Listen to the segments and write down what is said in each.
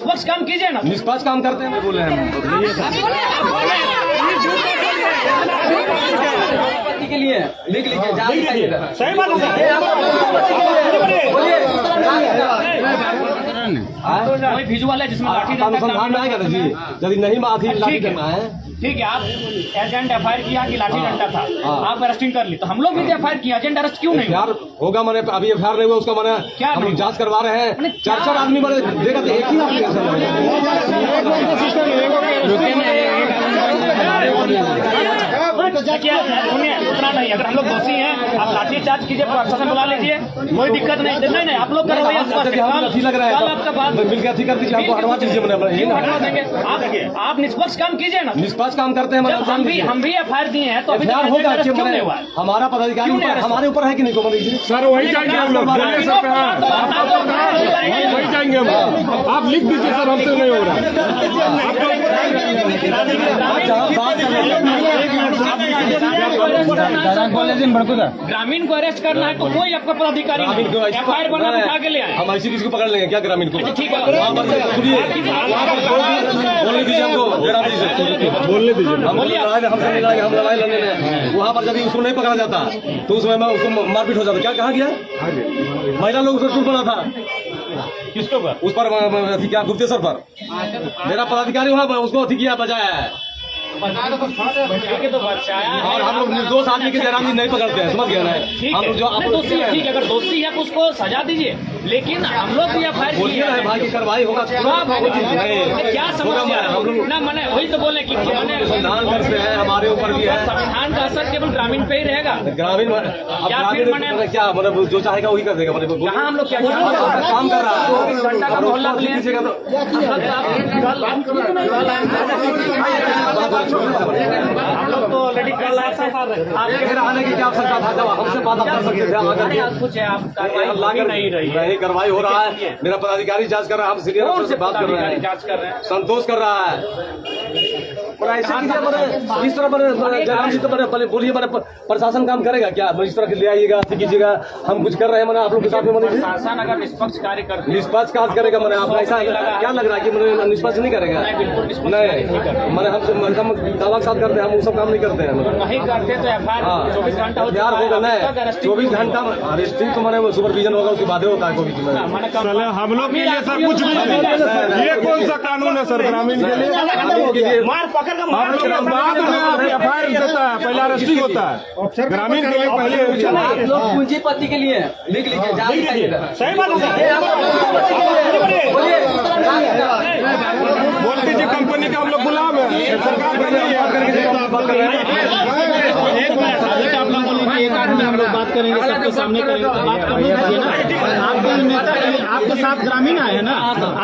निष्पक्ष काम कीजिए ना। निष्पक्ष काम करते हैं बोले हैं के लिए लिख लीजिए। सही बात है कोई विजुअल है जिसमें लाठी अनुसंधान में आएगा जी, यदि नहीं माफी लाठी करना है। ठीक है, आप एजेंट एफआईआर किया कि लाठी डंडा था, आप अरेस्टिंग कर ली, तो हम लोग भी एफआईआर किया, एजेंट अरेस्ट क्यों नहीं यार होगा? मैंने अभी एफआईआर नहीं हुआ उसका, मैंने क्या हम लोग जांच करवा रहे हैं। 4 आदमी मैंने देखा तो एक ही सुनिए, उतना नहीं, अगर हम लोग दोषी हैं आप लाठी चार्ज कीजिए, प्रशासन बुला लीजिए, कोई दिक्कत नहीं। नहीं आप लोग कर रहे हैं, लग रहा है आपका बात मिलकर अच्छी कर दीजिए, हमको हटवा दीजिए। हटवा देंगे, आप निष्पक्ष काम कीजिए ना। निष्पक्ष काम करते हैं, हम भी एफआईआर दिए हैं, तो अभी एफआईआर होगा। हमारा पदाधिकारी हमारे ऊपर है कि नहीं कोमल जी? सर वही जाएंगे हम लोग, वही जाएंगे हम। आप लिख दीजिए सर, हमसे नहीं हो रहा। ग्रामीण को अरेस्ट करना है तो कोई आपका पदाधिकारी एफआईआर बना उठा के ले आए। हम ऐसी किसी को पकड़ लेंगे क्या ग्रामीण को? ठीक है, बोलने दीजिए हमको, बोलने दीजिए। हमसे लड़ाई, हम लड़ाई लड़ने में वहाँ पर जब उसको नहीं पकड़ा जाता तो उसमें उसको मारपीट हो जाता। क्या कहा गया? महिला लोग उसको टूट बना था किसके ऊपर? उस पर क्या गुप्तेश्वर पर मेरा पदाधिकारी वहाँ उसको अति किया बजाया है। तो बचाया और हम लोग निर्दोष आदमी के जयराम जी नहीं पकड़ते हैं, समझ गए ना? हम लोग जो दोषी है, ठीक है, अगर दोषी है तो उसको सजा दीजिए, लेकिन हम लोग भी एफआईआर बोलिए ना भाई की कार्रवाई होगा। क्या समस्या हम लोग ना, मैंने वही तो बोले कि अनुसंधान करते हैं, हमारे ऊपर भी है। संविधान का असर केवल ग्रामीण पे ही रहेगा। ग्रामीण क्या मतलब जो चाहेगा वही कर देगा। कहाँ हम लोग क्या काम कर रहा है मोहल्ला हम लोग तो ऑलरेडी कल आने की क्या आवश्यकता था? जब हमसे बात कर सकते थे। कुछ है, आप कार्रवाई नहीं रही है। नहीं कार्रवाई हो रहा है, मेरा पदाधिकारी जांच कर रहा है, हम सीनियर अफसर से बात कर रहे हैं, जांच कर रहे हैं, संतोष कर रहा है। ऐसे इस तरह जयराम जी तो बोलिए प्रशासन काम करेगा क्या? इस तरह ले आइएगा, कीजिएगा, हम कुछ कर रहे हैं। मैंने आप लोग के साथ में प्रशासन अगर निष्पक्ष कार्य करते, निष्पक्ष कार्य करेगा। मैंने आप ऐसा क्या लग रहा है कि मैंने निष्पक्ष नहीं करेगा? नहीं, मैंने हम दावा के साथ करते हैं, हम वो सब काम नहीं करते हैं। नहीं करते तो एफआईआर 24 घंटा होगा ना, 24 घंटा अरेस्टिंग तो मैंने सुपरविजन होगा, उसके बाद होता है। हम लोग के लिए सब कुछ ये कौन सा कानून है सर ग्रामीण के लिए? बाद में एफआईआर देता है, पहले अरेस्टिंग होता है। ग्रामीण के लिए पहले पूंजीपति के लिए लिख लीजिए। सही बात है। बोल दीजिए कंपनी का हम लोग गुलाम है, सरकार का नहीं है। एक आदमी हम लोग बात करेंगे, सबके सामने करेंगे, बात करनी ना। आपके साथ ग्रामीण आए हैं ना,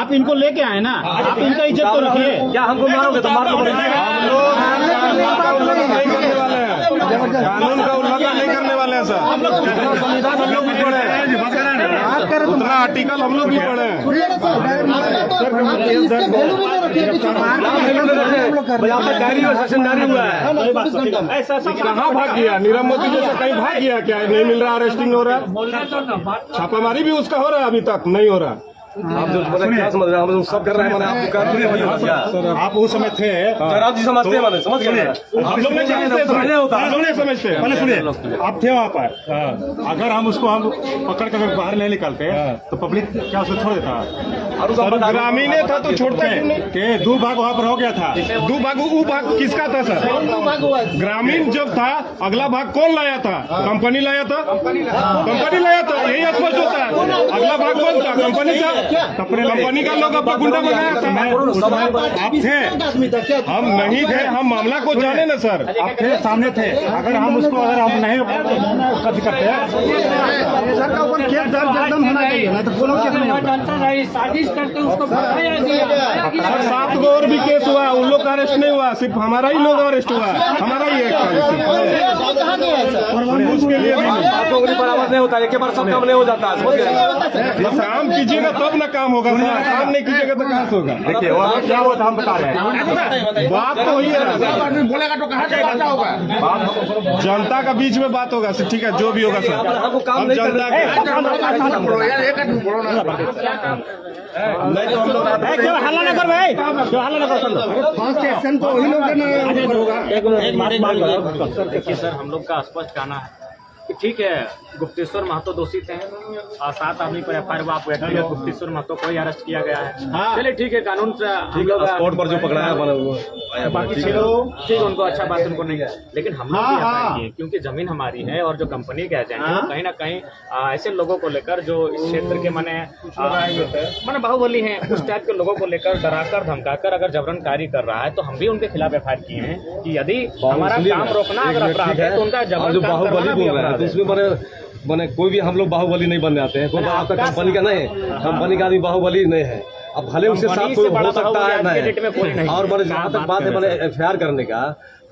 आप इनको लेके आए ना, आप इनका इज्जत तो रखिए। क्या हमको मारोगे तो मार दो। कानून का उल्लंघन नहीं करने वाले हैं सर। संविधान हम लोग भी पढ़े हैं, उतना आर्टिकल हम लोग भी पढ़े हैं। डायरी और सेशनदारी हुआ है। कहाँ भाग गया? नीरव मोदी जैसा कहीं भाग गया क्या? नहीं मिल रहा, अरेस्टिंग हो रहा, छापामारी भी उसका हो रहा है, अभी तक नहीं हो रहा। आप जो क्या समझ रहे हैं? हम लोग सब कर रहे हैं। मैंने आप उस समय थे, जयराम जी समझते हैं, मैंने समझ गए। आप लोग नहीं समझते, पहले सुनिए, आप थे वहाँ पर। अगर हम उसको हम पकड़ कर बाहर नहीं निकालते तो पब्लिक क्या उसको छोड़ देता? ग्रामीण था तो छोड़ते हैं। 2 भाग वहाँ पर हो गया था। 2 भाग वो भाग किसका था सर? ग्रामीण जब था, अगला भाग कौन लाया था? कंपनी लाया था, कंपनी लाया था, यही स्पष्ट होता है। अगला भाग कौन था? कंपनी था। कंपनी का लोग अपना गुंडा बनाया था। आप थे, हम नहीं थे, हम मामला को जाने ना सर। आप थे, सामने थे। अगर हम उसको अगर हम नहीं कभी करते हैं सर का ऊपर खेत एकदम होना चाहिए ना, तो बोलो साजिश करते उसको 7 गो और भी केस हुआ, उन लोग का अरेस्ट नहीं हुआ, सिर्फ हमारा ही लोग अरेस्ट हुआ, हमारा ही एक उसके लिए बराबर नहीं होता, एक बार सब काम नहीं हो जाता। काम कीजिएगा तब ना काम होगा सर, काम नहीं कीजिएगा तो कहाँ से होगा? देखिए क्या हुआ था हम बता रहे हैं, बात तो वही है, बोलेगा तो कहाँ से होगा? जनता का बीच में बात होगा सर, ठीक है, जो भी होगा सर, हम जनता नहीं तो हम लोग क्यों हल्ला न कर भाई, क्यों हल्ला न कर फर्स्ट एक्शन तो वही लोग होगा। देखिए सर, हम लोग का स्पष्ट कहना है कि ठीक है, गुप्तेश्वर महतो दोषित हैं और 7 आदमी पर एफआईआर हुआ, व्यक्तिगत गुप्तेश्वर महतो को ही अरेस्ट किया गया है। चलिए ठीक है, कानून से हम लोग स्पॉट पर जो पकड़ाया मैंने वो बाकी ठीक है, उनको अच्छा बात उनको नहीं, लेकिन हम लोग भी एफआईआर किए क्योंकि जमीन हमारी है और जो कंपनी के एजेंट है कहीं ना कहीं ऐसे लोगों को लेकर जो इस क्षेत्र के माने बाहुबली हैं, उस टाइप के लोगों को लेकर डराकर धमकाकर अगर जबरन कार्य कर रहा है तो हम भी उनके खिलाफ एफआईआर किए हैं कि यदि हमारा काम रोकना अगर अपराध है तो उनका जबरन काम करना भी अपराध है। तो उसमें मैंने कोई भी हम लोग बाहुबली नहीं बनने आते हैं, कोई आपका कंपनी का नहीं है, कंपनी का आदमी बाहुबली नहीं है। अब भले उसके साथ कोई हो सकता है नहीं, और मैंने जहाँ तक बात है मैंने एफआईआर करने का,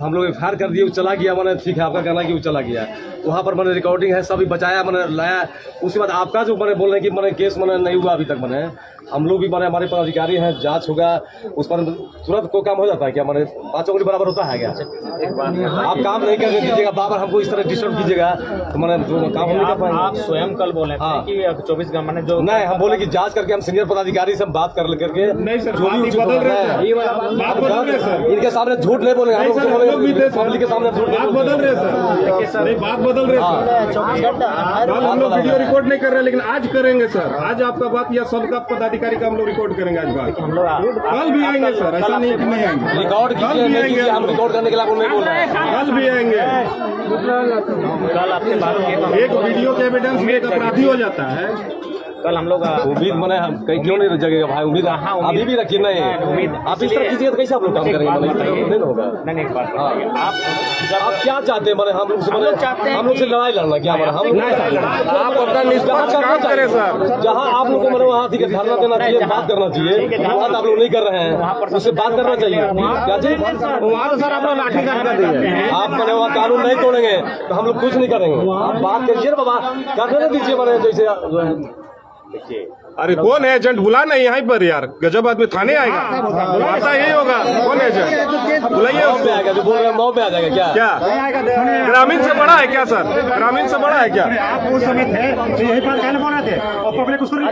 हम लोग एफआईआर कर दिए, वो चला गया, मैंने ठीक है आपका कहना कि वो चला गया, वहाँ पर मैंने रिकॉर्डिंग है, सभी बचाया, मैंने लाया। उसके बाद आपका जो मैंने बोल रहे हैं कि मैंने केस मैंने नहीं हुआ अभी तक, मैंने हम लोग भी मैंने हमारे पदाधिकारी हैं, जांच होगा, उस पर तुरंत कोई काम हो जाता है क्या? मैंने 5 उंगली बराबर होता है क्या? आप काम नहीं करने दीजिएगा, बार बार हमको इस तरह डिस्टर्ब कीजिएगा तो मैंने काम नहीं कर पाएंगे। आप स्वयं कल बोले कि 24 घंटे मैंने जो नहीं, हम बोले कि जांच करके हम सीनियर पदाधिकारी से बात करके नहीं सर, जो भी उचित होगा, इनके सामने झूठ नहीं बोलेंगे, हम लोग पब्लिक के सामने झूठ बात बदल रहे सर, नहीं बात बदल रहे सर। कल हम लोग वीडियो रिकॉर्ड नहीं कर रहे, लेकिन आज करेंगे सर। आज आपका बात या सबका पदाधिकारी का हम लोग रिकॉर्ड करेंगे आज बात। हम लोग कल भी आएंगे सर, ऐसा नहीं कि नहीं आएंगे। रिकॉर्ड कीजिए, हम रिकॉर्ड करने के लिए आपको नहीं बोल रहे हैं। कल भी आएंगे। कल आपसे बात किए, एक वीडियो के एविडेंस में एक अपराधी हो जाता है। कल हम लोग उम्मीद मैंने कहीं क्यों नहीं जगेगा भाई, उम्मीद अभी भी रखिए। नहीं उम्मीद आप इस तरह कीजिए तो कैसे आप लोग काम करेंगे? नहीं होगा। नहीं एक बात बताइए, आप क्या चाहते हैं? मैंने हम लोग से हम लोग से लड़ाई लड़ना क्या? हमारा हम आप अपना निष्पक्ष काम करें सर। जहाँ आप लोग को मैंने वहाँ ठीक है धरना देना चाहिए, बात करना चाहिए, बात आप लोग नहीं कर रहे हैं, उससे बात करना चाहिए। क्या चीज वहाँ तो सर आप लोग लाठी कर दिए, आप मैंने वहाँ कानून नहीं तोड़ेंगे तो हम लोग कुछ नहीं करेंगे। आप बात करिए ना बाबा, करने दीजिए मैंने जैसे। देखिए अरे कौन है एजेंट? बुला नहीं यहाँ पर यार, गजब आदमी थाने आएगा, बुलाता यही होगा। कौन एजेंट? बुलाइए उसको। आएगा जो बोल रहे हैं 9 पे आ जाएगा क्या? ग्रामीण से बड़ा है क्या सर? ग्रामीण से बड़ा है क्या? आप उस समय थे तो यही बात कहने बोल रहे थे और पब्लिक उसको सर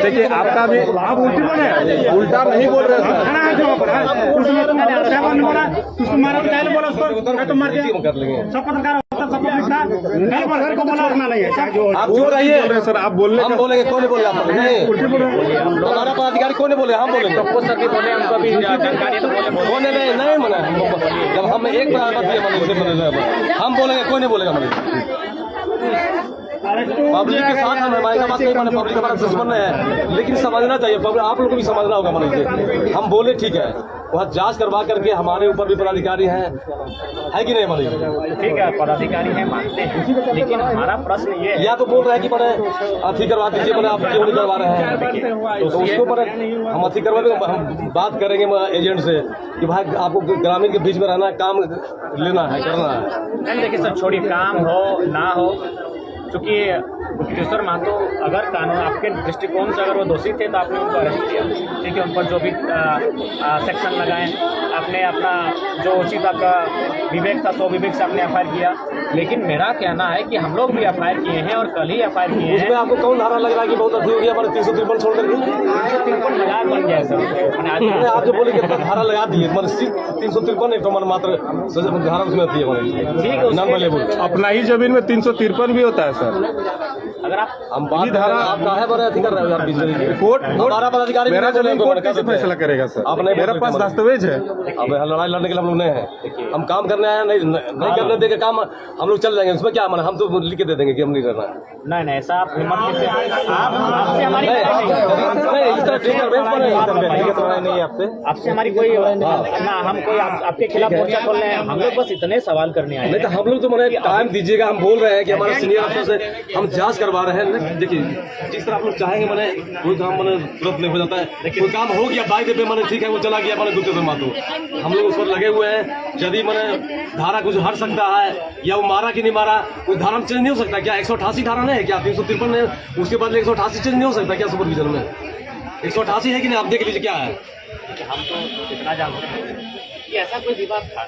देखिए आपका भी आप उल्टी बोले, उल्टा नहीं बोल रहे सर। उस समय तुम बोला उसको मारा, बोला उसको तुम मार दिया। कर लेंगे। सब पत्रकार सब पब्लिक था, पत्रकार को बोला नहीं है चाहे जो आप क्यों रहिए सर, आप बोलने हम बोलेंगे, कौन नहीं बोले? आप नहीं, हमारा पदाधिकारी कौन नहीं बोले? हम बोलेंगे। सर भी बोले, हमको भी जानकारी तो बोले कौन नहीं मना? जब हम एक बार हम बोलेंगे, कोई नहीं बोलेगा हमारे। पब्लिक के साथ हम हमारे बात नहीं माने, पब्लिक हमारा दुश्मन है, लेकिन समझना चाहिए, आप लोगों को भी समझना होगा। मान लीजिए हम बोले ठीक है, वहाँ जांच करवा करके हमारे ऊपर भी पदाधिकारी हैं, है कि नहीं? मान लीजिए ठीक है, पदाधिकारी हैं मानते हैं, लेकिन हमारा प्रश्न ये है, या तो बोल रहे हैं कि मैंने अथी करवा दीजिए, मैंने आप क्यों नहीं करवा रहे हैं? तो उसको पर हम अथी करवा देंगे, हम बात करेंगे एजेंट से कि भाई आपको ग्रामीण के बीच में रहना, काम लेना है, करना है। देखिए सर, छोड़िए काम हो ना हो, क्योंकि गुप्तेश्वर महतो अगर कानून आपके दृष्टिकोण से अगर वो दोषी थे तो आपने उनको अरेस्ट किया, ठीक है, उन पर जो भी सेक्शन लगाए, आपने अपना जो उचित आपका विवेक था सो विवेक से आपने एफआईआर किया। लेकिन मेरा कहना है कि हम लोग भी एफआईआर किए हैं और कल ही एफआईआर किए हैं। उसमें आपको कौन धारा लग रहा है कि बहुत अधिक हो गया? हमारे 353 छोड़ करके 353 मजाक बन गया सर। आप जो बोले कि धारा लगा दिए, 353 एक तो मात्र धारा उसमें आती है। ठीक है, नॉन अवेलेबल अपना ही जमीन में 353 भी होता है सर। अगर आप हम बात धारा आप काहे बड़े अधिक कर रहे हो? आप बीच में कोर्ट हमारा पदाधिकारी मेरा जमीन कोर्ट कैसे फैसला करेगा सर? आप नहीं, मेरे पास दस्तावेज है। अब लड़ाई लड़ने के लिए हम लोग नहीं हैं, हम काम करने आए हैं। नहीं करने देंगे काम, हम लोग चल जाएंगे। उसमें क्या माना? हम तो लिख के दे देंगे कि हम नहीं करना है। नहीं ऐसा आप हिम्मत से आपसे हमारी नहीं, इस तरह नहीं, आपसे हमारी कोई ना, हम कोई आपके खिलाफ मोर्चा खोल रहे हैं, हम लोग बस इतने सवाल करने आए नहीं तो हम लोग तो मैंने टाइम दीजिएगा। हम बोल रहे हैं कि हमारे सीनियर अफसर से हम जांच करवा रहे हैं। देखिए जिस तरह आप लोग चाहेंगे, मैंने कोई काम मैंने तुरंत नहीं हो जाता है। कोई काम हो गया बाइक पे, मैंने ठीक है वो चला गया, मैंने गुप्तेश्वर महतो हम लोग उस पर लगे हुए हैं। यदि मैंने धारा कुछ हट सकता है या वो मारा कि नहीं मारा, कोई धारा चेंज नहीं हो सकता क्या? 188 धारा नहीं है क्या? 353 है, उसके बाद 188 चेंज नहीं हो सकता क्या? सुपरविजन में 188 है कि नहीं? आप देख लीजिए क्या है। हम तो इतना जानते हैं कि ऐसा कोई विवाद था,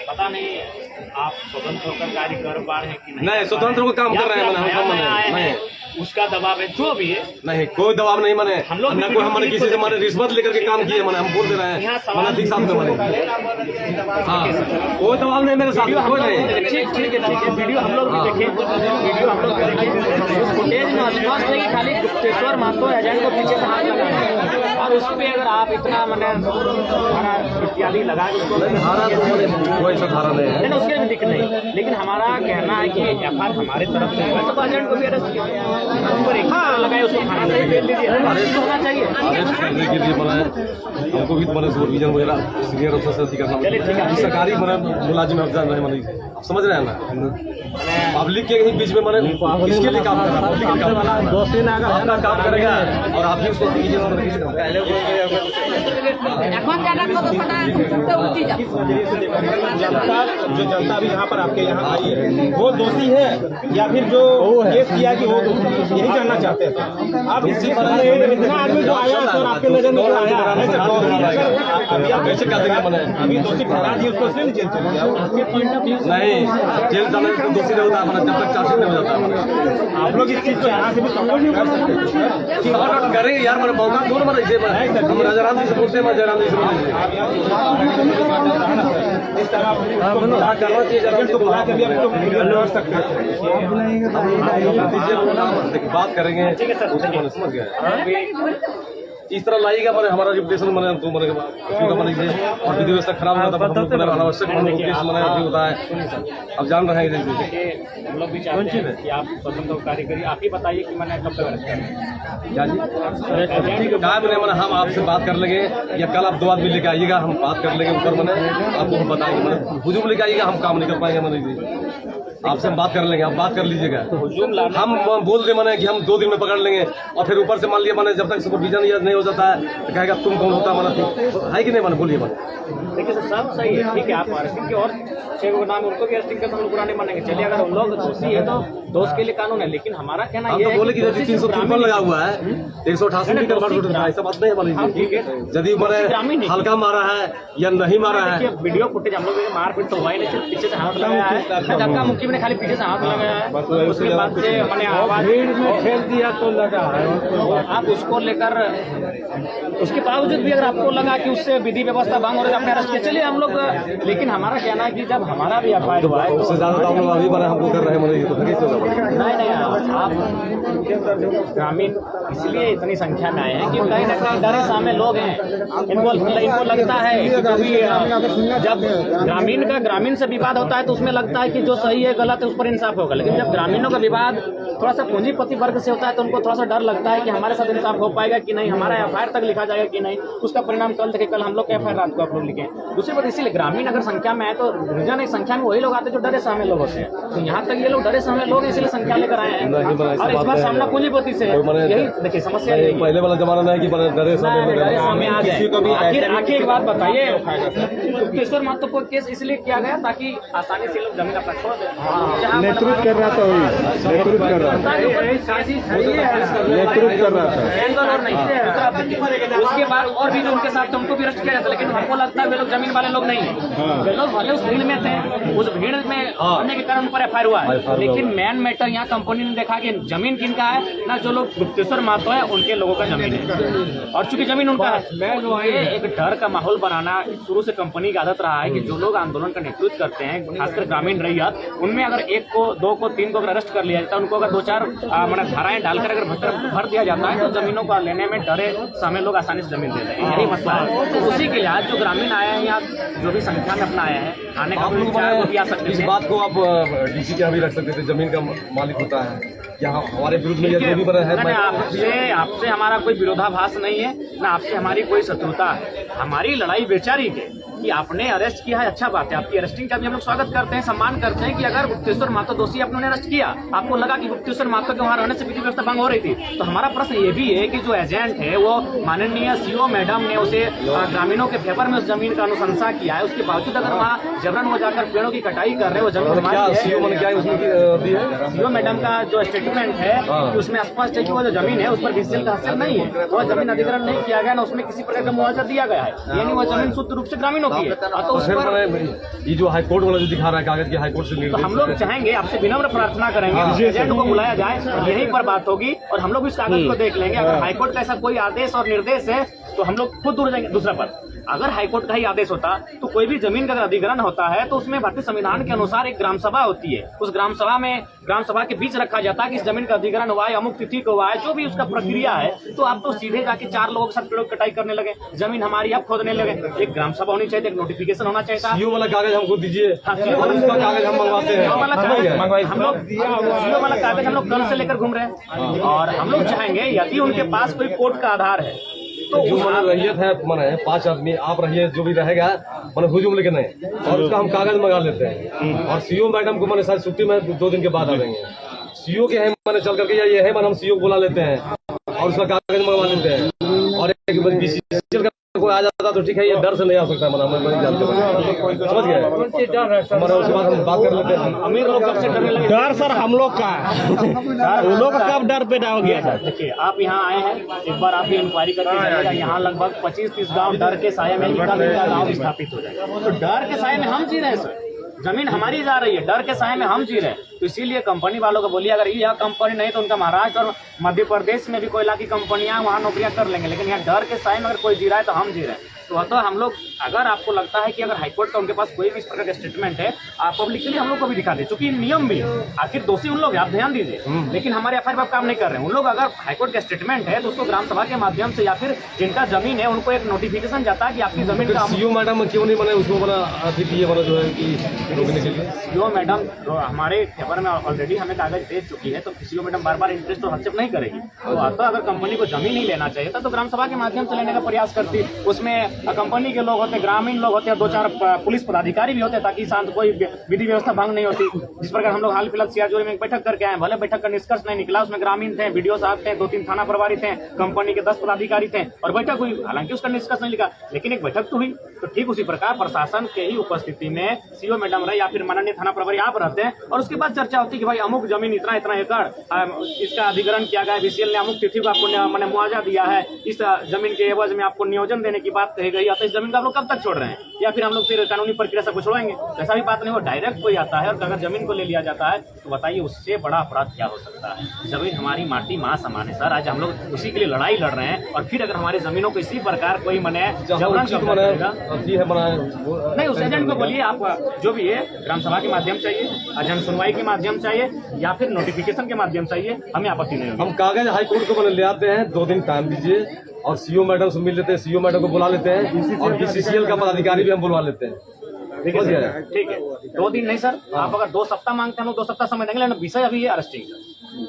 पता नहीं आप स्वतंत्र होकर कार्य कर पा रहे हैं कि नहीं, स्वतंत्र होकर काम कर रहे हैं मैंने, नहीं उसका दबाव है जो भी है। नहीं, कोई दबाव नहीं मैंने, हम लोग न कोई हमारे किसी से हमारे रिश्वत लेकर के काम किए मैंने, हम बोल दे रहे हैं मैंने ठीक साथ में मैंने, हाँ कोई दबाव नहीं मेरे साथ, कोई नहीं। ठीक है, वीडियो हम लोग भी देखे, वीडियो हम लोग भी देखे, उस फुटेज में स्पष्ट है कि खाली गुप्तेश्वर महतो एजेंट को पीछे से हाथ लगाए और उस पर अगर आप इतना मैंने धारा इत्यादि लगा धारा तो कोई सा धारा नहीं है, उसके भी दिक्कत नहीं, लेकिन हमारा कहना है कि एफआईआर हमारे तरफ से हुआ तो एजेंट को भी अरेस्ट किया, उस पर एक लगाए, उसको थाना से भेज दीजिए, अरेस्ट होना चाहिए। अरेस्ट करने के लिए बनाए हमको भी मैंने सुपरविजन वगैरह सीनियर अफसर से करना, सरकारी मैंने मुलाजिम अफसर नहीं मैंने, आप समझ रहे हैं ना, पब्लिक के ही बीच में मैंने किसके लिए काम कर रहा है, पब्लिक के काम, दोषी ना अगर अपना काम करेगा और आप भी उसको जो जनता अभी यहाँ पर आपके यहाँ आई है वो दोषी है या फिर जो केस किया कि वो दोषी, यही जानना चाहते हैं आप। इतना आदमी जो आया सर आपके नजर में आया कैसे कर देंगे मैंने, अभी दोषी ठहरा दिए उसको इसलिए जेल चले गया, नहीं जेल जाने से दोषी नहीं होता मैंने, जब तक चार्जशीट नहीं हो जाता। आप लोग इस चीज को यहाँ से भी सपोर्ट नहीं कर सकते, सपोर्ट करेंगे यार, मैंने मौका क्यों मैंने इसे हम राजाराम जी से पूछते हैं, मैं जयराम जी से पूछते बात करेंगे, समझ गए इस तरह लाइएगा मैंने हमारा रिपुटेशन मैंने तो मैंने और विधि व्यवस्था खराब हो जाता है, अनावश्यक केस मैंने अभी होता है, अब जान रहे हैं हम लोग भी चाहते हैं कि आप स्वतंत्र कार्य करिए, आप ही बताइए कि मैंने कब तक अरेस्ट करें क्या जी क्या मैंने हम आपसे बात कर लेंगे या कल आप 2 आदमी लेके आइएगा, हम बात कर लेंगे ऊपर मैंने आपको हम बताएंगे, मैंने हुजूम लेके आइएगा, हम काम नहीं कर पाएंगे मैंने, आपसे हम बात कर लेंगे, आप बात कर लीजिएगा, हम बोल दे मैंने कि हम 2 दिन में पकड़ लेंगे और फिर ऊपर से मान लिया मैंने जब तक सुपरविजन नहीं हो जाता है तो कहेगा तुम कौन होता मैंने, है कि नहीं मैंने, बोलिए मैंने। देखिए सर सब सही है, ठीक है, आप अरेस्टिंग के और 6 को नाम उनको भी अरेस्टिंग करते हम लोग पुराने मानेंगे, चलिए अगर उन लोग दोषी है तो दोष के लिए कानून है, लेकिन हमारा कहना ये है बोले कि 353 लगा हुआ है 188 ऐसा बात नहीं है, यदि मैंने हल्का मारा है या नहीं मारा है, वीडियो फुटेज हम लोग मारपीट तो हुआ ही नहीं, पीछे से हाथ लगाया है, धक्का मुक्की में खाली पीछे से हाथ लगाया है, उसके बाद से मैंने आवाज खेल दिया तो लगा है, आप उसको लेकर उसके बावजूद भी अगर आपको लगा कि उससे विधि व्यवस्था भंग हो रही है आपने अरेस्ट किया, चलिए हम लोग, लेकिन हमारा कहना है कि जब हमारा भी एफआईआर हुआ है उससे ज्यादा हम लोग अभी बना हमको कर रहे हैं, नहीं आप ग्रामीण इसलिए इतनी संख्या में आए हैं कि कहीं ना कहीं डरे सामने लोग हैं, इनको लगता है कि कभी जब ग्रामीण से विवाद होता है तो उसमें लगता है कि जो सही है गलत है उस पर इंसाफ होगा, लेकिन जब ग्रामीणों का विवाद थोड़ा सा पूंजीपति वर्ग से होता है तो उनको थोड़ा सा डर लगता है कि हमारे साथ इंसाफ हो पाएगा कि नहीं, हमारा एफआईआर तक लिखा जाएगा कि नहीं, उसका परिणाम कल देखे, कल हम लोग एफआईआर रात को आप लोग लिखें। दूसरी बात इसीलिए ग्रामीण अगर संख्या में आए तो रीजन संख्या में वही लोग आते हैं जो डरे सामने लोग होते हैं, तो यहाँ तक ये लोग डरे सामने लोग इसलिए संख्या लेकर आए हैं और इस बार सामना पूंजीपति से यही देखिए समस्या पहले वाला जमाना नहीं कि डरे सामने आ जाए। आखिर एक बात बताइए, गुप्तेश्वर महतो को केस इसलिए किया गया ताकि आसानी से लोग जमीन अपना छोड़ दें, नेतृत्व कर रहा था, नेतृत्व कर रहा था, उसके बाद और भी जो उनके साथ थे उनको भी अरेस्ट किया जाता, लेकिन हमको लगता है वे लोग जमीन वाले लोग नहीं है, वे लोग भले उस भीड़ में थे, उस भीड़ में होने के कारण उन पर एफआईआर हुआ है, लेकिन मेन मैटर यहाँ कंपनी ने देखा कि जमीन किनका है ना, जो लोग गुप्तेश्वर महतो है उनके लोगों का जमीन है, और चूंकि जमीन उनका है, एक डर का माहौल बनाना शुरू से कंपनी की आदत रहा है कि जो लोग आंदोलन का नेतृत्व करते हैं खासकर ग्रामीण रैयत, उनमें अगर 1 को 2 को 3 को अगर अरेस्ट कर लिया जाता है, उनको अगर 2-4 धाराएं डालकर अगर भर दिया जाता है तो जमीनों को लेने में डरे सामने लोग आसानी से जमीन देते हैं, यही मसला है। तो उसी के लिए आज जो ग्रामीण आया है यहाँ जो भी संख्या में अपना आया है, आने का भी आ सकते इस बात को आप डीसी के यहाँ भी रख सकते थे, जमीन का मालिक होता है, यहाँ हमारे विरुद्ध में जो भी बना है, आपसे हमारा कोई विरोधाभास नहीं है, ना आपसे हमारी कोई शत्रुता है, हमारी लड़ाई बेचारी के कि आपने अरेस्ट किया है, अच्छा बात है, आपकी अरेस्टिंग का भी हम लोग स्वागत करते हैं, सम्मान करते हैं कि अगर गुप्तेश्वर महतो दोषी आपने अरेस्ट किया, आपको लगा कि गुप्तेश्वर महतो के वहां रहने से विधि व्यवस्था भंग हो रही थी, तो हमारा प्रश्न ये भी है कि जो एजेंट है वो माननीय सीओ मैडम ने उसे ग्रामीणों के फेवर में उस जमीन का अनुशंसा किया है, उसके बावजूद अगर वहाँ जबरन हो जाकर पेड़ों की कटाई कर रहे, वो जमीन सीओ मैडम का जो स्टेटमेंट है उसमें स्पष्ट है कि वो जो जमीन है उस पर बीसीएल का हस्ताक्षर नहीं है, वो जमीन अधिग्रहण नहीं किया गया, ना उसमें किसी प्रकार का मुआवजा दिया गया है, यानी वो जमीन शुद्ध रूप से ग्रामीणों की है, तो उस पर ये जो हाईकोर्ट वाला जो दिखा रहा है कागज की हाईकोर्ट से तो हम लोग चाहेंगे, आपसे विनम्र प्रार्थना करेंगे कि एजेंट को बुलाया जाए और यहीं पर बात होगी और हम लोग इस कागज को देख लेंगे। अगर हाईकोर्ट का ऐसा कोई आदेश और निर्देश है तो हम लोग खुद दूर जाएंगे। दूसरा पर अगर हाईकोर्ट का ही आदेश होता तो कोई भी जमीन का अगर अधिग्रहण होता है तो उसमें भारतीय संविधान के अनुसार एक ग्राम सभा होती है, उस ग्राम सभा के बीच रखा जाता है कि इस जमीन का अधिग्रहण हुआ है, अमुक तिथि को हुआ है, जो भी उसका प्रक्रिया है। तो आप तो सीधे जाके 4 लोगों के साथ पेड़ों की कटाई करने लगे, जमीन हमारी आप खोदने लगे। एक ग्राम सभा होनी चाहिए, एक नोटिफिकेशन होना चाहिए था। सीओ वाला कागज हमको दीजिए, उसका कागज हम मंगवाते हैं। हम लोग सीओ वाला कागज हम लोग कल से लेकर घूम रहे हैं और हम लोग चाहेंगे यदि उनके पास कोई कोर्ट का आधार है तो जो रैयत है माने 5 आदमी आप रहिए, जो भी रहेगा मैंने हुजूम लेके नहीं, और उसका हम कागज मंगा लेते हैं और सीओ मैडम को मैंने शायद छुट्टी में 2 दिन के बाद आ जाएंगे। सीओ के है मैंने चल करके ये है मैंने हम सीओ को बुला लेते हैं और उसका कागज मंगवा लेते हैं। और एक बीसीसीएल का कोई आ जाता तो ठीक है, ये डर से नहीं आ सकता समझ गए हमारा। उसके बाद हम बात कर लेते हैं। अमीर लोग कब से डरने लगे? डर सर हम लोग का उन लोग कब डर पैदा हो गया सर? देखिए आप यहाँ आए हैं, एक बार आप इंक्वायरी करके जाइएगा, यहाँ लगभग 25-30 गांव डर के साये में गाँव स्थापित हो जाएगा। तो डर के साये में हम जी रहे हैं सर, जमीन हमारी जा रही है, डर के साये में हम जी रहे हैं। तो इसीलिए कंपनी वालों को बोलिए अगर यह कंपनी नहीं तो उनका महाराष्ट्र और मध्य प्रदेश में भी कोयला की कंपनियां वहाँ नौकरियां कर लेंगे, लेकिन यहाँ डर के साये में अगर कोई जी रहा है तो हम जी रहे हैं। तो हम लोग अगर आपको लगता है कि अगर हाईकोर्ट का उनके पास कोई भी इस प्रकार का स्टेटमेंट है, आप पब्लिकली हम लोग को भी दिखा दें, क्योंकि नियम भी आखिर दोषी उन लोग हैं, आप ध्यान दीजिए। लेकिन हमारे एफआईआर पर काम नहीं कर रहे हैं उन लोग। अगर हाईकोर्ट का स्टेटमेंट है तो उसको ग्राम सभा के माध्यम से या फिर जिनका जमीन है उनको एक नोटिफिकेशन जाता है कि आपकी जमीन का। सीओ मैडम क्यों नहीं बने उसको बना अतिथि बना जो है कि रोकने के लिए? सीओ मैडम हमारे फेवर में ऑलरेडी हमें कागज दे चुकी है, तो सीओ मैडम बार इंटरेस्ट और हस्तक्षेप नहीं करेगी। तो अगर कंपनी को जमीन नहीं लेना चाहिए था तो ग्राम सभा के माध्यम से लेने का प्रयास करती। उसमें कंपनी के लोग होते, ग्रामीण लोग होते हैं, 2-4 पुलिस पदाधिकारी भी होते ताकि शांत कोई विधि व्यवस्था भंग नहीं होती। जिस प्रकार हम लोग हाल फिलहाल सियाजोरी में एक बैठक करके आए, भले बैठक का निष्कर्ष नहीं निकला, उसमें ग्रामीण थे, वीडियो साहब थे, 2-3 थाना प्रभारी थे, कंपनी के 10 पदाधिकारी थे और बैठक हुई। हालांकि उसका निष्कर्ष नहीं लिखा, लेकिन एक बैठक तो हुई। तो ठीक उसी प्रकार प्रशासन के ही उपस्थिति में सीओ मैडम रहे या फिर माननीय थाना प्रभारी आप रहते हैं और उसके बाद चर्चा होती कि भाई अमुक जमीन इतना एकड़ इसका अधिग्रहण किया गया, बीसीएल ने अमुक तिथि को आपको मैंने मुआवजा दिया है, इस जमीन के एवज में आपको नियोजन देने की बात कही गई है, तो इस जमीन को आप लोग कब तक छोड़ रहे हैं या फिर हम लोग फिर कानूनी प्रक्रिया से छोड़ेंगे? ऐसा भी बात नहीं, वो डायरेक्ट कोई आता है और अगर जमीन को ले लिया जाता है तो बताइए उससे बड़ा अपराध क्या हो सकता है? जमीन हमारी माटी माँ समान है सर, आज हम लोग उसी के लिए लड़ाई लड़ रहे हैं और फिर अगर हमारी जमीनों को इसी प्रकार कोई मने जबरन नहीं, उस एजेंट को बोलिए आप जो भी है ग्राम सभा के माध्यम चाहिए, जन सुनवाई के माध्यम चाहिए या फिर नोटिफिकेशन के माध्यम चाहिए, हमें आपत्ति नहीं होगी। हम कागज हाईकोर्ट को ले आते हैं, 2 दिन टाइम दीजिए और सीओ मैडम से मिल लेते हैं, सीओ मैडम को बुला लेते हैं और बीसीसीएल का पदाधिकारी भी हम बुलवा लेते हैं। ठीक है 2 दिन नहीं सर, आप अगर 2 सप्ताह मांगते हैं हम लोग 2 सप्ताह समय देंगे, लेकिन विषय अभी है अरेस्टिंग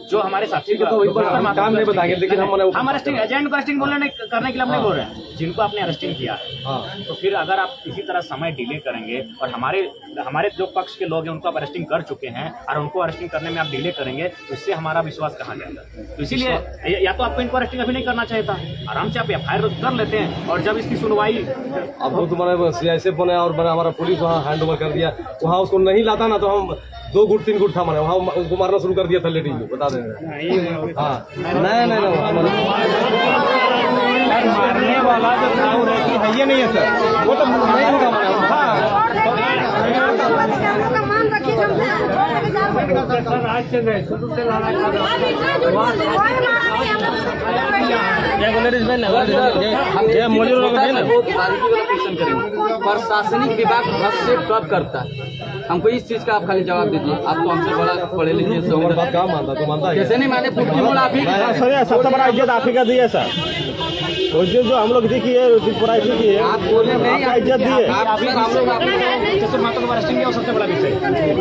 जो हमारे साथी को काम नहीं बताएंगे, लेकिन हम अरेस्टिंग एजेंट को अरेस्टिंग करने के लिए हम नहीं बोल रहे हैं, जिनको आपने अरेस्टिंग किया है। तो फिर अगर आप इसी तरह समय डिले करेंगे और हमारे जो पक्ष के लोग हैं उनको आप अरेस्टिंग कर चुके हैं और उनको अरेस्टिंग करने में आप डिले करेंगे तो इससे हमारा विश्वास कहाँ जाएगा? तो इसीलिए या तो आपको इनको अरेस्टिंग अभी नहीं करना चाहिए था, आराम से आप एफआईआर कर लेते हैं और जब इसकी सुनवाई अब वो तुम्हारे सीआईएसएफ बने और हमारा पुलिस वहाँ हैंड ओवर कर दिया, वहाँ उसको नहीं लाता ना तो हम 2 गुट 3 गुट था मैंने वहाँ उसको मारना शुरू कर दिया था लेडीज को, बता दें। हाँ नहीं मारने वाला जो था वो है ये नहीं है सर, वो तो नहीं होगा। प्रशासनिक विभाग हस्तक्षेप कब करता है? हमको इस चीज का आप खाली जवाब दीजिए। आप तो हमसे बड़ा पढ़े लिखे कैसे नहीं माने? सबसे बड़ा इज्जत आप ही का दिया सर, जो हम लोग देखिए आप बोले नहीं, इज्जत दिए सबसे बड़ा विषय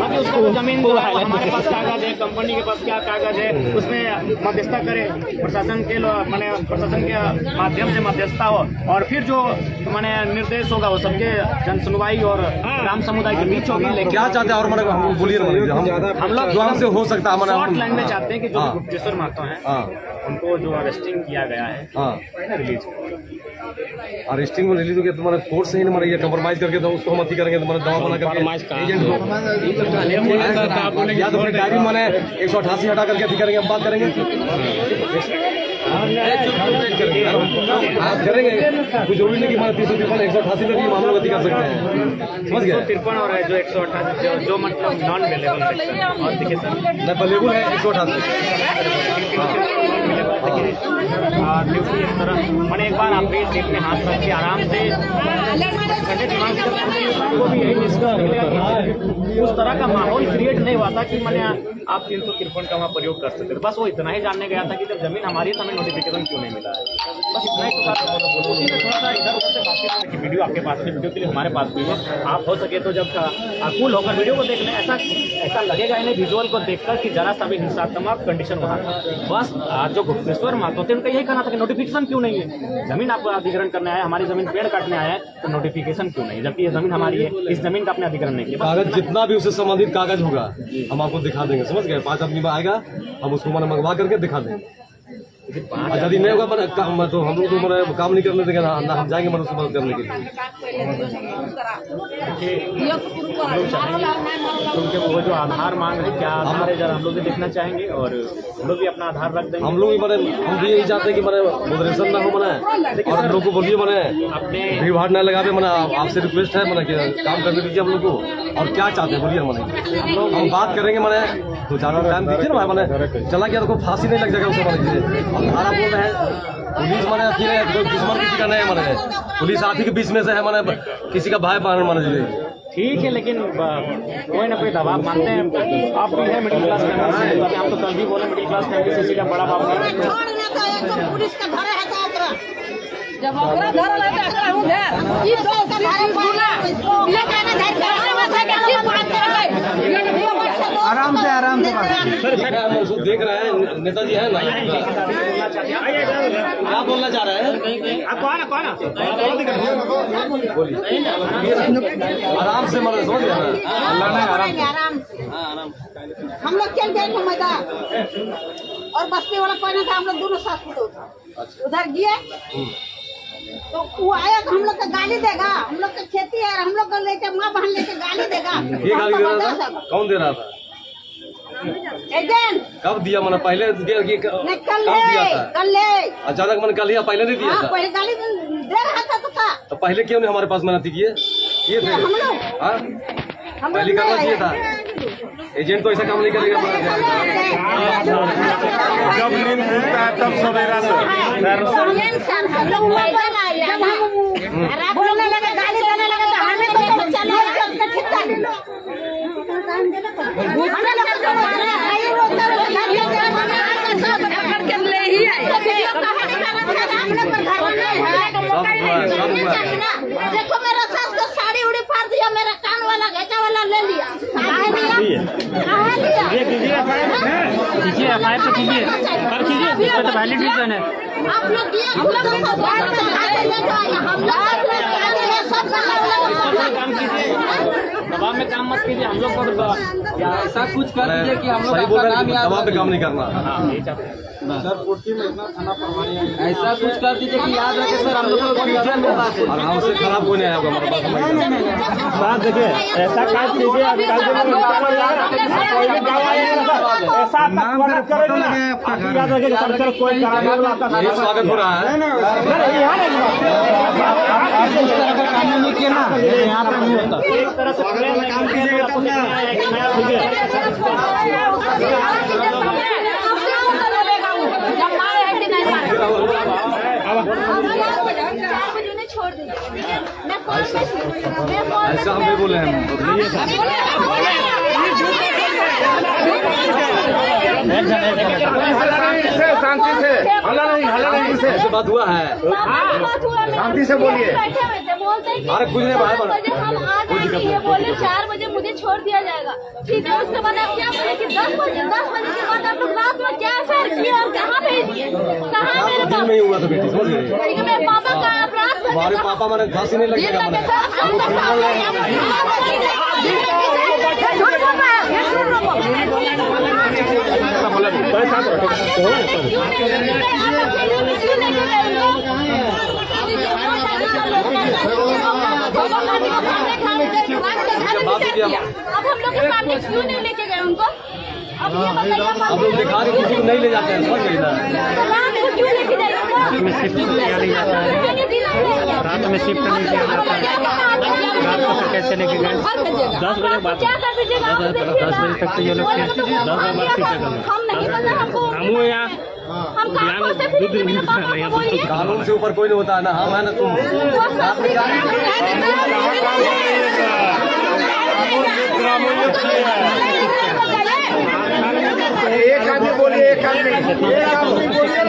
अभी उसको जमीन को हमारे पास कागज है, कंपनी के पास क्या कागज है, उसमें मध्यस्थता करे प्रशासन के माध्यम से मध्यस्थता हो और फिर जो मैंने निर्देश होगा वो सबके जन सुनवाई और ग्राम समुदाय के बीच होगी। लेकिन क्या चाहते हैं और हम बोलिए हम लोग जो हमसे हो सकता है शॉर्ट लाइन में चाहते हैं कि जो गुप्तेश्वर महतो हैं उनको जो अरेस्टिंग किया गया है रिलीज अरेस्टिंग में रिलीज हो गया, तुम्हारा कोर्ट से ही नहीं मारेगा, कंप्रोमाइज करके तो उसको हम अति करेंगे, तुम्हारा दवा बना करके एजेंट को या तो फिर डायरी मैंने 188 हटा करके अति करेंगे, हम बात करेंगे। बात करेंगे कुछ जरूरी नहीं कि हमारे 353 188 में भी हम लोग गति कर सकते हैं, समझ गए। 153 और है जो 188 जो मतलब नॉन अवेलेबल सेक्शन और देखिए सर अवेलेबल है 188। और ड्यूटी इस तरह मैंने एक बार आप भी सीट में हाथ रख के आराम से ठंडे दिमाग से को भी यही उस तरह का माहौल क्रिएट नहीं हुआ था कि मैंने आप 353 का वहाँ प्रयोग कर सकते थे। बस वो इतना ही जानने गया था कि जब जमीन हमारी है तो हमें नोटिफिकेशन क्यों नहीं मिला है, बस इतना ही। तो थोड़ा सा इधर उधर से बातचीत की वीडियो आपके पास है, वीडियो के लिए हमारे पास भी है। आप हो सके तो जब कूल होकर वीडियो को देख लें, ऐसा लगेगा इन्हें विजुअल को देखकर कि जरा सा भी हिंसात्मक कंडीशन वहाँ था। बस जो गुप्तेश्वर महतो थे उनका यही कहना था कि नोटिफिकेशन क्यों नहीं है, जमीन आप अधिग्रहण करने आए, हमारी जमीन पेड़ काटने आए हैं तो नोटिफिकेशन क्यों नहीं, जबकि ये जमीन हमारी है, इस जमीन का अपने अधिग्रहण नहीं किया। कागज जितना भी उससे संबंधित कागज होगा हम आपको दिखा देंगे, समझ गए। 5 आदमी आएगा हम उसको मैंने मंगवा करके दिखा देंगे। यदि नहीं होगा तो हम लोग तो मैंने काम नहीं करने देंगे ना, हम जाएंगे मैंने उसको मदद करने के लिए। क्योंकि वो जो आधार मांग है, क्या आधार है जरा हम लोग भी देखना चाहेंगे और हम लोग भी अपना आधार रख देंगे। हम लोग भी मैंने हम भी यही चाहते हैं कि मैंने मॉडरेशन ना हो मैंने, और हम लोग को बोलिए मैंने अपने भीड़ भाड़ न लगा, मैंने आपसे रिक्वेस्ट है मैंने कि काम करने दीजिए हम लोग को। और क्या चाहते हैं बोलिए, मैंने हम बात करेंगे मैंने तो ज़्यादा टाइम दीजिए ना, मैंने चला गया तो फांसी नहीं लग जाएगा उसे मैंने। अब धारा बोल रहे हैं पुलिस मैंने अकेले दुश्मन किसी का नहीं है, मैंने पुलिस आप ही के बीच में से है, मैंने किसी का भाई बहन माना जी। ठीक है, लेकिन कोई ना कोई दबाव मानते हैं। आप भी है मिडिल क्लास फैमिली, हम तो कल भी बोले मिडिल क्लास फैमिली से सीधा बड़ा बाप पुलिस का घर है जब आराम से देख रहे हैं नेताजी है ना, क्या बोलना चाह रहे हैं? आराम से मतलब समझ गए आराम। हम लोग चल गए थे मैदान और बस्ती वाला पहना था, हम लोग दोनों साथ में उधर गए तो वो आया तो हम लोग का गाली देगा, हम लोग का खेती है, हम लोग का लेके माँ बहन लेके गाली देगा। ये गाली दे रहा था? कौन दे रहा था? एजेंट। कब दिया मैंने? पहले दिया कि कल कल अचानक मैंने कल लिया, पहले नहीं दिया था? पहले गाली दे रहा था तो पहले क्यों नहीं हमारे पास मेहनती किए थे? पहले करना चाहिए था। एजेंट तो ऐसा काम नहीं करेगा। जब नींद खुलता है तब सवेरा से बोलने लगे, गाली देने लगे तो हमें तो देखो मेरा सास को साड़ी उड़ी फाड़ दिया, मेरा कान वाला घटा वाला ले लिया। कीजिए एफआईआर तो कीजिए, पर कीजिए, इसमें तो वैलिड रीजन है। आप लोग काम कीजिए, दबाव में काम मत कीजिए। हम लोग को ऐसा कुछ कर दीजिए कि हम लोग सही बोल रहे हैं, दबाव पे काम नहीं करना। सर पुट्टी में इतना थाना प्रभारी ऐसा कुछ कर दीजिए कि याद रखे सर हम लोग को और हमसे खराब कोई नहीं आएगा हमारे पास। बात देखिए, ऐसा काम कीजिए ऐसा याद रखे कोई स्वागत हो रहा है। काम नहीं किया ना, यहाँ पे नहीं होता। एक तरह से काम कीजिएगा तो छोड़ दीजिए। ऐसा हम नहीं बोले हैं। शांति से हल्ला नहीं से ऐसे बात हुआ है, शांति से बोलिए। अरे कुछ नहीं भाई, कोई दिक्कत नहीं। बोले 4 बजे मुझे छोड़ दिया जाएगा, ठीक है। उसके बाद आप क्या बोले कि 10 बजे के बाद आप लोग रात में क्या अफेयर किए और कहाँ भेज दिए? कहाँ मेरे पास नहीं हुआ था बेटी, समझ गए? मेरे पापा का अपराध हमारे पापा मैंने फांसी नहीं लगेगा। अब हम लोग के सामने क्यों नहीं लेके गए उनको? अब ये बताइए हम लोग दिखा के किसी को नहीं ले जाते हैं, समझ गई ना। रात को क्यों लेके जाएगा? रात में शिफ्ट नहीं किया जाता है। रात को फिर कैसे लेके गए? 10 बजे बाद, क्या कर दीजिएगा? 10 बजे तक तो ये लोग 10 बजे बाद शिफ्ट हम नहीं बना हमको, हम यहाँ हम काम करते फिर भी मेरे बाप को बोलिए। कानून से ऊपर कोई नहीं होता है ना, हम है ना तुम। एक आदमी बोलिए, एक आदमी बोलिए,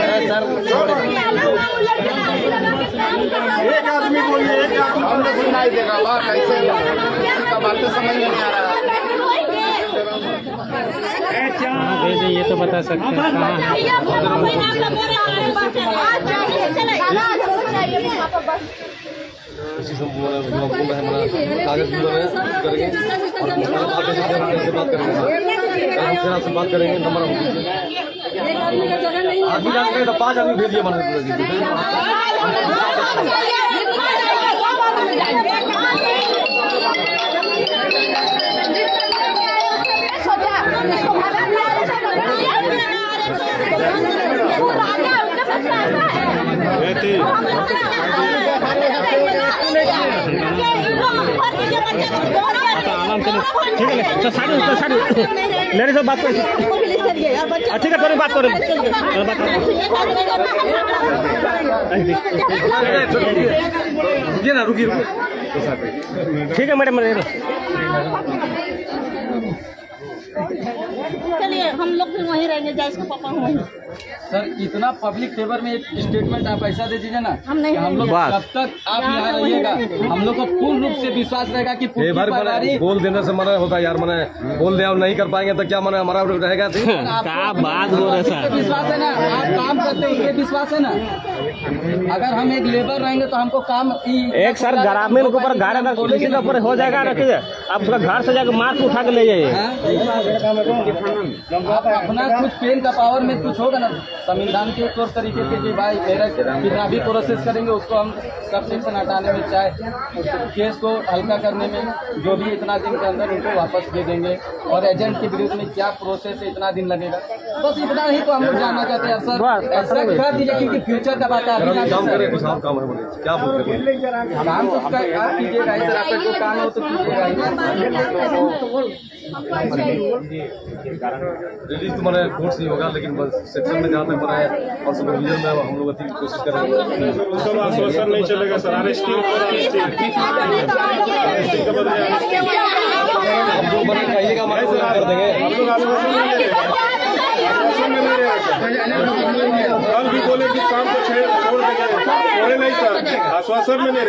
एक आदमी बोलिए, हमने सुनाई देगा बात ऐसे बात तो समझ में नहीं आ रहा। ये तो बता सकते हैं कहाँ है। इसी से कागज भी करेंगे और बात करेंगे, आपसे बात करेंगे। नंबर आदमी जाते हैं तो 5 आदमी भेजिए ठीक है, तो साड़ी मेरे से बात कर। ठीक है, थोड़ी बात करें। रुकिए ना, रुकिए। ठीक है मैडम, चलिए हम लोग भी वहीं रहेंगे, जैसे इसके पापा वहीं। सर इतना पब्लिक फेवर में एक स्टेटमेंट आप ऐसा दे दीजिए ना, हम नहीं हम लोग जब तक आप यहाँ रहिएगा हम लोग को पूर्ण रूप से विश्वास रहेगा कि पूरी परिवारी बोल देने से मना होता है यार, मैंने बोल दिया नहीं कर पाएंगे तो क्या मना हमारा रहेगा। क्या बात हो रहा है सर? विश्वास है ना, आप काम करते हैं ये विश्वास है ना। अगर हम एक लेबर रहेंगे तो हमको काम एक सर ग्रामीण के ऊपर गाड़ी अगर पुलिस के ऊपर हो जाएगा ना, ठीक है, आप उसका घर से जाकर मास्क उठा के ले जाइए। आप अपना कुछ पेन का पावर में कुछ होगा ना, संविधान के तौर तरीके से कि भाई मेरा कितना भी प्रोसेस करेंगे उसको हम सब सेक्शन हटाने में, चाहे केस को हल्का करने में, जो भी इतना दिन के अंदर उनको वापस दे देंगे। और एजेंट के विरुद्ध में क्या प्रोसेस है, इतना दिन लगेगा, बस इतना ही तो हम लोग जानना चाहते हैं सर। ऐसा कर दीजिए क्योंकि फ्यूचर का बात है। काम करें, काम है बोले क्या बोलते हैं? काम तो आप कीजिएगा, सर आपका जो काम हो तो रिलीज तो मैंने कोर्ट से ही होगा, लेकिन बस सेक्शन में जहाँ तक बना है और सुपरविजन में हम लोग अति कोशिश करेंगे। सोशल नहीं चलेगा सर, हम लोग बना कहिएगा हमारे को कर देंगे। कल भी बोले कि शाम को 6 छोड़ देंगे, नहीं सर, आश्वासन में नहीं।